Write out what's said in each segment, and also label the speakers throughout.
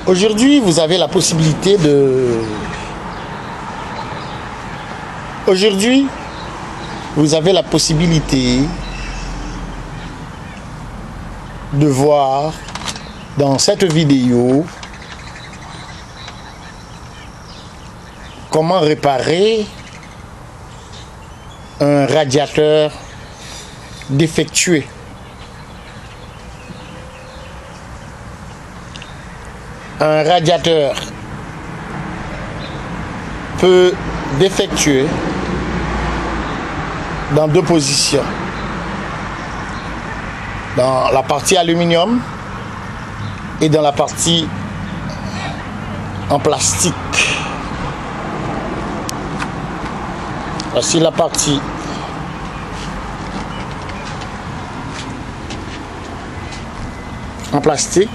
Speaker 1: Aujourd'hui, vous avez la possibilité de... Aujourd'hui, vous avez la possibilité de voir dans cette vidéo comment réparer un radiateur défectueux. Un radiateur peut défectuer dans deux positions. Dans la partie aluminium et dans la partie en plastique. Voici la partie en plastique.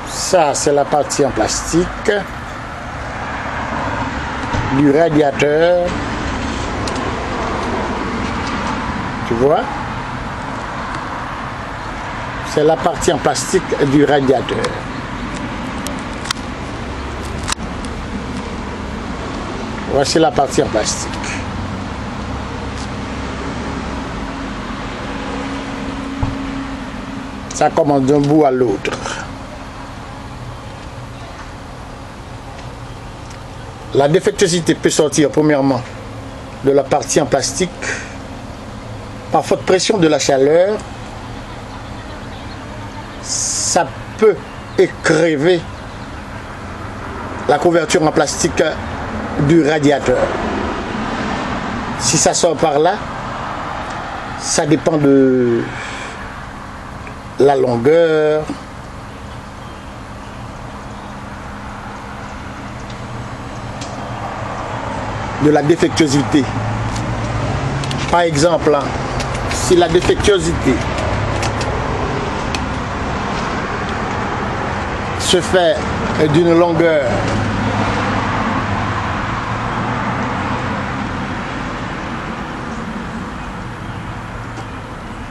Speaker 1: Ça, c'est la partie en plastique du radiateur. Tu vois? C'est la partie en plastique du radiateur. Voici la partie en plastique. Ça commence d'un bout à l'autre. La défectuosité peut sortir premièrement de la partie en plastique par forte pression de la chaleur. Ça peut écrever la couverture en plastique du radiateur. Si ça sort par là, ça dépend de la longueur, de la défectuosité. Par exemple, si la défectuosité se fait d'une longueur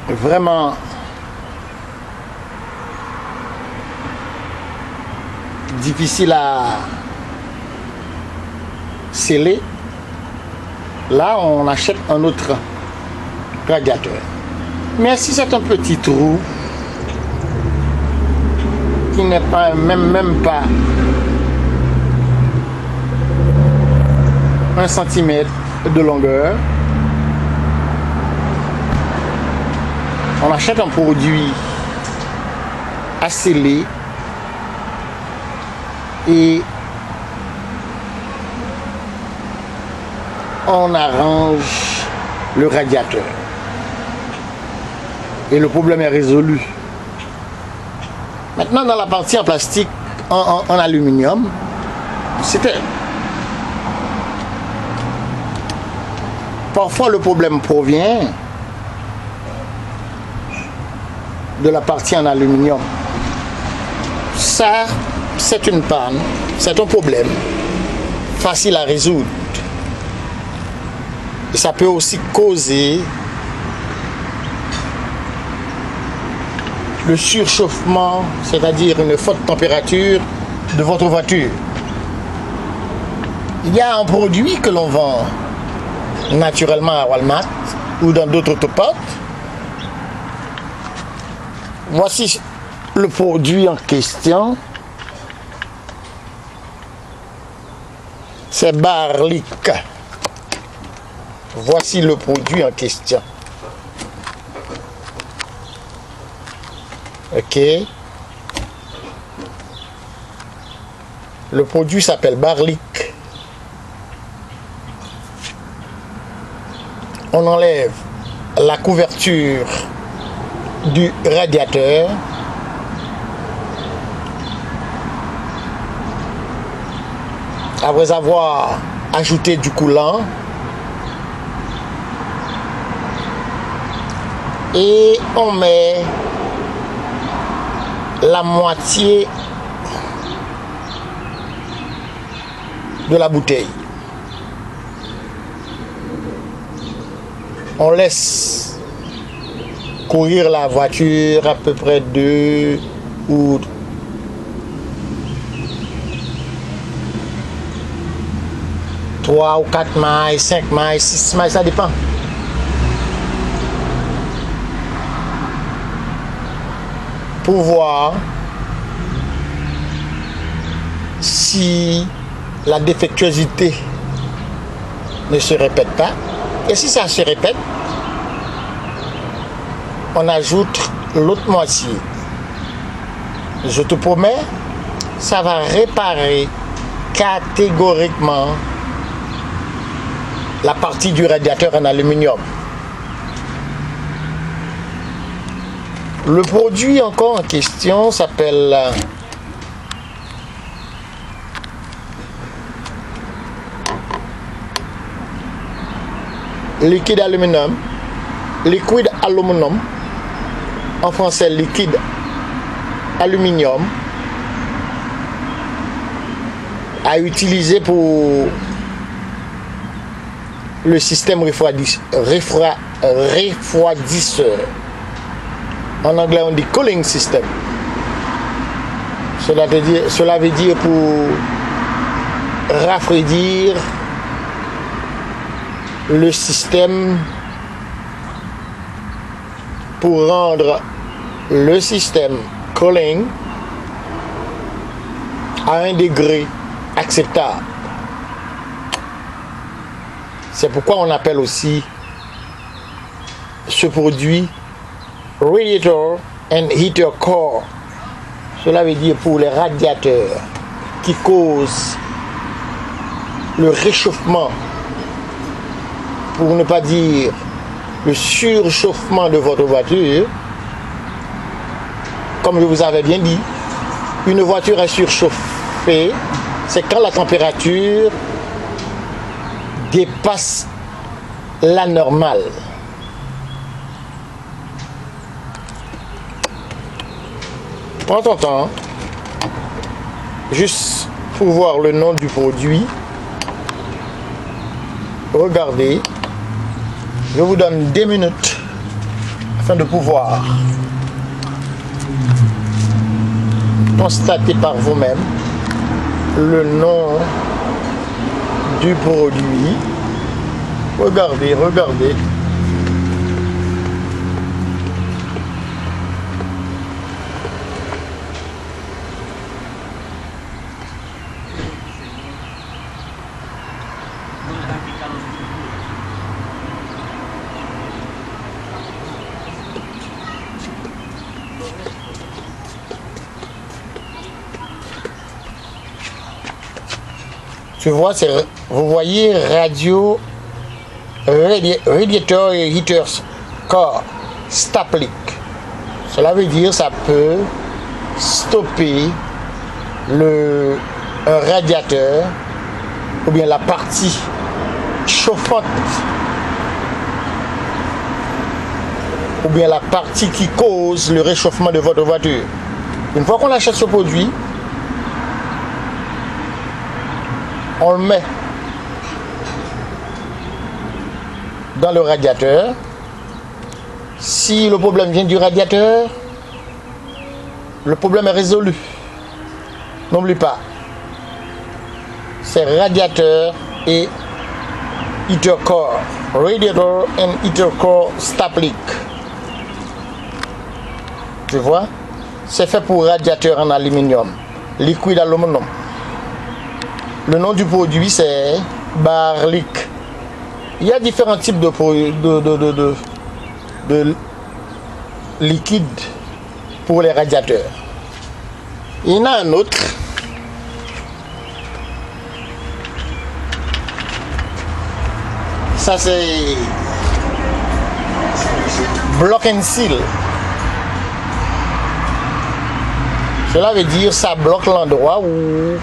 Speaker 1: vraiment difficile à sceller, là on achète un autre radiateur. Mais si c'est un petit trou qui n'est pas même pas 1 cm de longueur, on achète un produit à sceller et on arrange le radiateur et le problème est résolu. Maintenant, dans la partie en plastique, en aluminium, c'était parfois le problème provient de la partie en aluminium. Ça, c'est une panne, c'est un problème facile à résoudre. Et ça peut aussi causer le surchauffement, c'est-à-dire une forte température de votre voiture. Il y a un produit que l'on vend naturellement à Walmart ou dans d'autres autoportes. Voici le produit en question. C'est Barlic. Voici le produit en question. Ok. Le produit s'appelle Barlic. On enlève la couverture du radiateur. Après avoir ajouté du coulant. Et on met la moitié de la bouteille. On laisse courir la voiture à peu près 2 ou 3 ou 4 miles, 5 miles, 6 miles, ça dépend. Pour voir si la défectuosité ne se répète pas. Et si ça se répète, on ajoute l'autre moitié. Je te promets, ça va réparer catégoriquement la partie du radiateur en aluminium. Le produit encore en question s'appelle liquide aluminium, liquide aluminum, en français liquide aluminium, à utiliser pour le système refroidisseur. En anglais, on dit cooling system. Cela veut dire pour rafraîchir le système, pour rendre le système cooling à un degré acceptable. C'est pourquoi on appelle aussi ce produit Radiator and Heater Core. Cela veut dire pour les radiateurs qui causent le réchauffement, pour ne pas dire le surchauffement de votre voiture. Comme je vous avais bien dit, une voiture est surchauffée, c'est quand la température dépasse la normale. Prends ton temps, juste pour voir le nom du produit. Regardez, je vous donne 2 minutes afin de pouvoir constater par vous-même le nom du produit. Regardez, regardez. Tu vois, vous voyez Radiator et Heaters Core Staplik. Cela veut dire ça peut stopper un radiateur ou bien la partie chauffante ou bien la partie qui cause le réchauffement de votre voiture. Une fois qu'on achète ce produit, on le met dans le radiateur. Si le problème vient du radiateur, le problème est résolu. N'oublie pas, c'est radiateur et heater core. Radiator and heater core Staplik. Tu vois, c'est fait pour radiateur en aluminium, liquide aluminum. Le nom du produit c'est Barlik. Il y a différents types de liquide pour les radiateurs. Il y en a un autre. Ça c'est Block and Seal. Cela veut dire ça bloque l'endroit où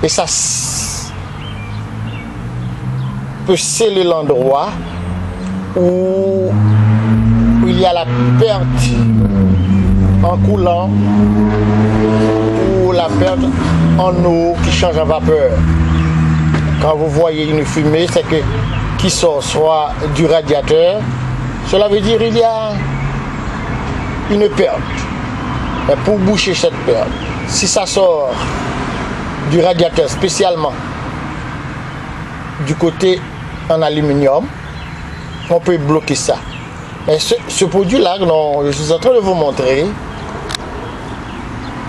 Speaker 1: et ça peut sceller l'endroit où il y a la perte en coulant ou la perte en eau qui change en vapeur. Quand vous voyez une fumée, c'est que qui sort soit du radiateur, cela veut dire qu'il y a une perte. Mais pour boucher cette perte, si ça sort du radiateur spécialement du côté en aluminium, on peut bloquer ça. Mais ce produit-là, je suis en train de vous montrer,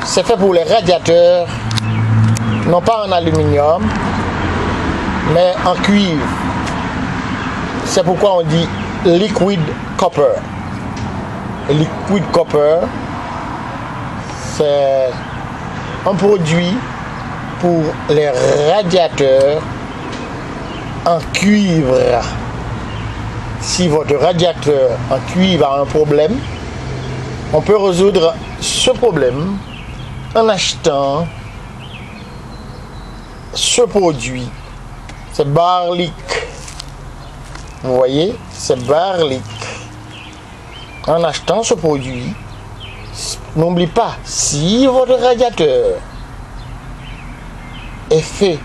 Speaker 1: c'est fait pour les radiateurs, non pas en aluminium, mais en cuivre. C'est pourquoi on dit liquid copper. Liquid copper, c'est un produit pour les radiateurs en cuivre. Si votre radiateur en cuivre a un problème, on peut résoudre ce problème en achetant ce produit. C'est Barlic. Vous voyez, c'est Barlic. En achetant ce produit, n'oubliez pas, si votre radiateur est fait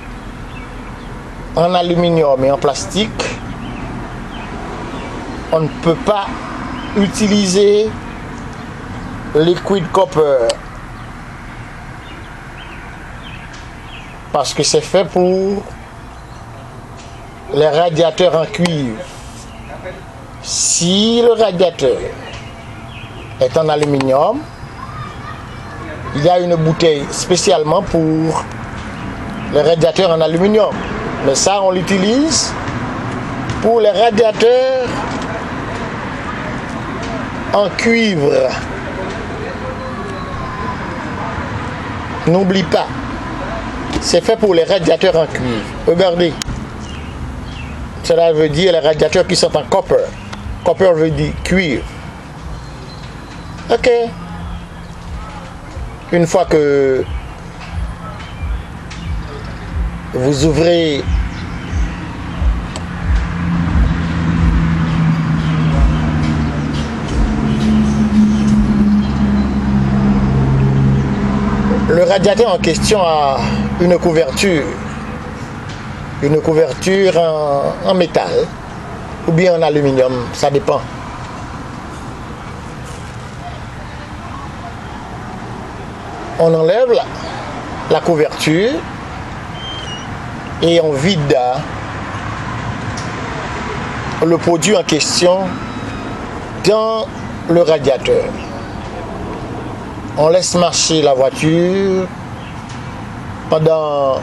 Speaker 1: en aluminium et en plastique, on ne peut pas utiliser liquid copper parce que c'est fait pour les radiateurs en cuivre. Si le radiateur est en aluminium, il y a une bouteille spécialement pour les radiateurs en aluminium. Mais ça, on l'utilise pour les radiateurs en cuivre. N'oublie pas, c'est fait pour les radiateurs en cuivre. Regardez, cela veut dire les radiateurs qui sont en copper. Copper veut dire cuivre. Ok. Une fois que vous ouvrez le radiateur en question a une couverture en métal ou bien en aluminium, ça dépend. On enlève la couverture et on vide le produit en question dans le radiateur. On laisse marcher la voiture pendant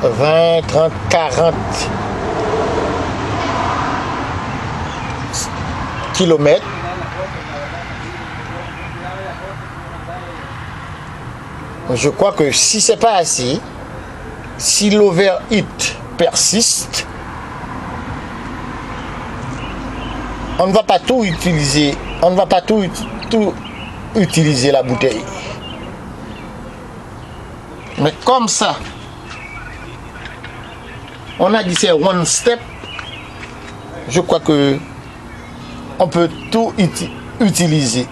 Speaker 1: 20, 30, 40 kilomètres. Je crois que si c'est pas assez, si l'overheat persiste, on ne va pas tout utiliser, on ne va pas tout utiliser la bouteille. Mais comme ça, on a dit c'est one step, je crois que on peut tout utiliser.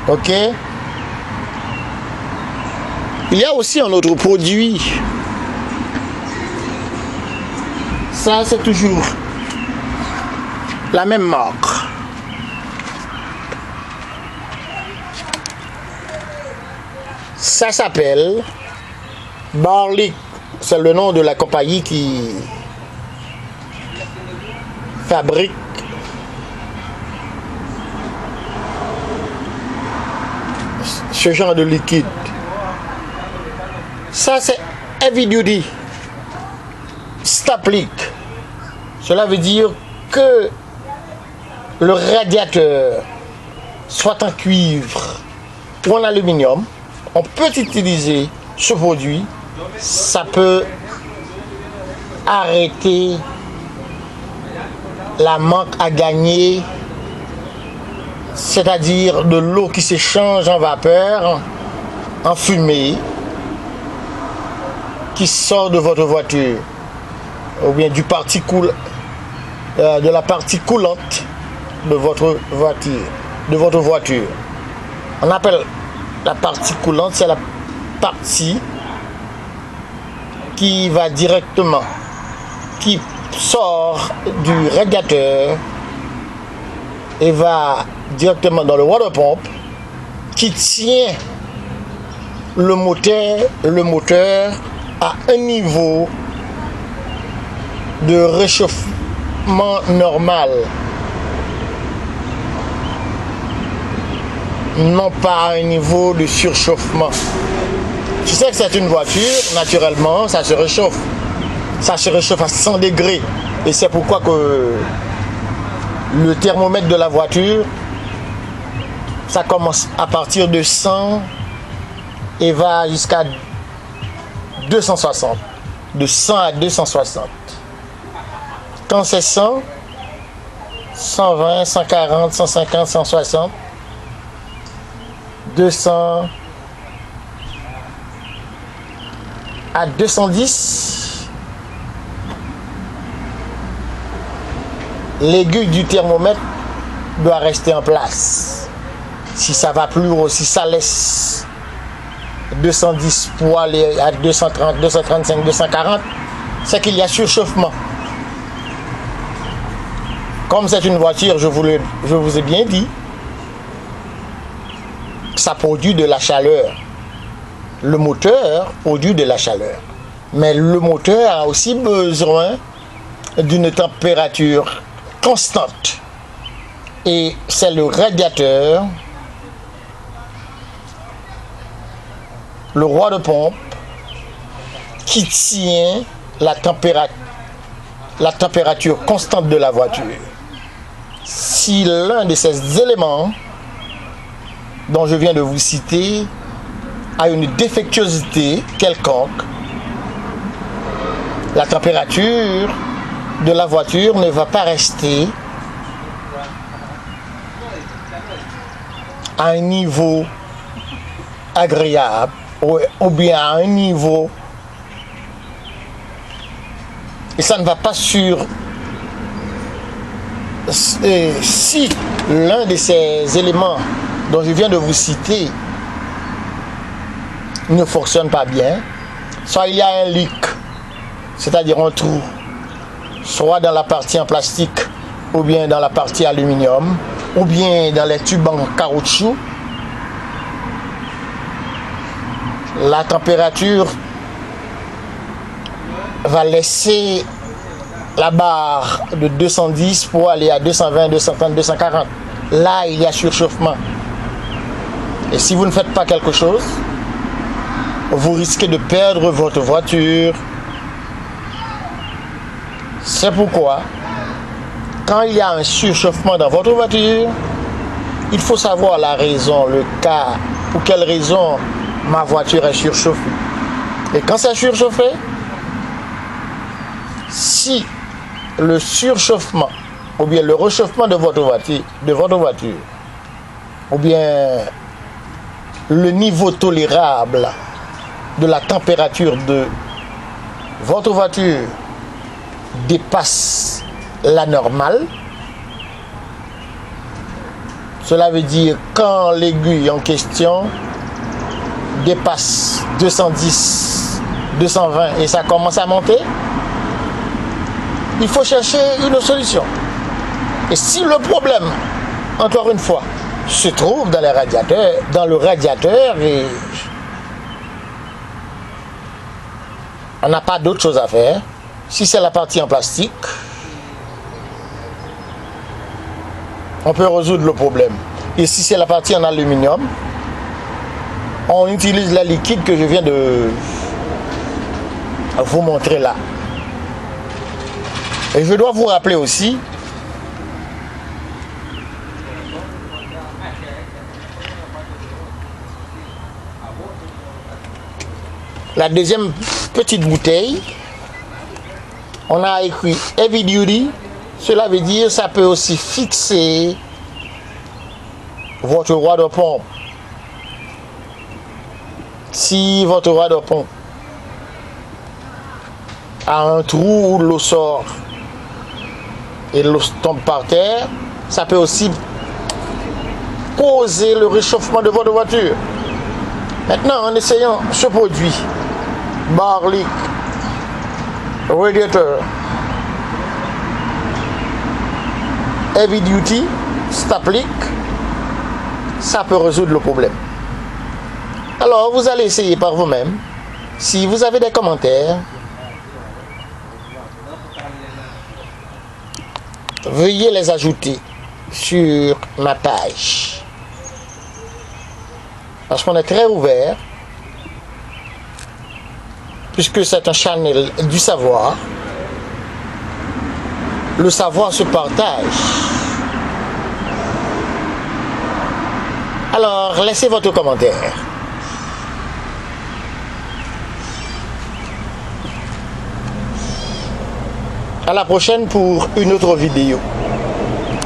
Speaker 1: Ok. Il y a aussi un autre produit. Ça, c'est toujours la même marque. Ça s'appelle Barlic. C'est le nom de la compagnie qui fabrique ce genre de liquide. Ça, c'est Heavy Duty Staplic. Cela veut dire que le radiateur, soit en cuivre ou en aluminium, on peut utiliser ce produit. Ça peut arrêter la manque à gagner, c'est-à-dire de l'eau qui s'échange en vapeur, en fumée, qui sort de votre voiture, ou bien de la partie coulante de votre voiture. On appelle la partie coulante, c'est la partie qui va directement, qui sort du radiateur et va directement dans le water pump qui tient le moteur à un niveau de réchauffement normal, non pas à un niveau de surchauffement. Tu sais que c'est une voiture, naturellement, ça se réchauffe. Ça se réchauffe à 100 degrés. Et c'est pourquoi que le thermomètre de la voiture, ça commence à partir de 100 et va jusqu'à 260. De 100 à 260. Quand c'est 100, 120, 140, 150, 160, 200 à 210, l'aiguille du thermomètre doit rester en place. Si ça va plus haut, si ça laisse 210 pour aller à 230, 235, 240, c'est qu'il y a surchauffement. Comme c'est une voiture, je vous ai bien dit, ça produit de la chaleur. Le moteur produit de la chaleur. Mais le moteur a aussi besoin d'une température constante. Et c'est le radiateur, le roi de pompe, qui tient la température constante de la voiture. Si l'un de ces éléments dont je viens de vous citer a une défectuosité quelconque, la température de la voiture ne va pas rester à un niveau agréable ou bien à un niveau, et ça ne va pas sur. Si l'un de ces éléments dont je viens de vous citer ne fonctionne pas bien, soit il y a un leak, c'est-à-dire un trou, soit dans la partie en plastique, ou bien dans la partie aluminium, ou bien dans les tubes en caoutchouc, la température va laisser la barre de 210 pour aller à 220, 230, 240. Là, il y a surchauffement. Et si vous ne faites pas quelque chose, vous risquez de perdre votre voiture. C'est pourquoi, quand il y a un surchauffement dans votre voiture, il faut savoir la raison, le cas, pour quelle raison ma voiture est surchauffée. Et quand c'est surchauffé, si le surchauffement ou bien le réchauffement de votre voiture, ou bien le niveau tolérable de la température de votre voiture dépasse la normale, cela veut dire quand l'aiguille en question dépasse 210, 220 et ça commence à monter, il faut chercher une solution. Et si le problème, encore une fois, se trouve dans le radiateur, et on n'a pas d'autre chose à faire. Si c'est la partie en plastique, on peut résoudre le problème. Et si c'est la partie en aluminium, on utilise la liquide que je viens de vous montrer là. Et je dois vous rappeler aussi la deuxième petite bouteille, on a écrit Heavy Duty. Cela veut dire ça peut aussi fixer votre water pump. Si votre water pump a un trou où l'eau sort et l'eau tombe par terre, ça peut aussi causer le réchauffement de votre voiture. Maintenant, en essayant ce produit, Barlic Radiator Heavy Duty Staplic, ça peut résoudre le problème. Alors, vous allez essayer par vous-même. Si vous avez des commentaires, veuillez les ajouter sur ma page. Parce qu'on est très ouvert, puisque c'est un channel du savoir. Le savoir se partage. Alors, laissez votre commentaire. À la prochaine pour une autre vidéo.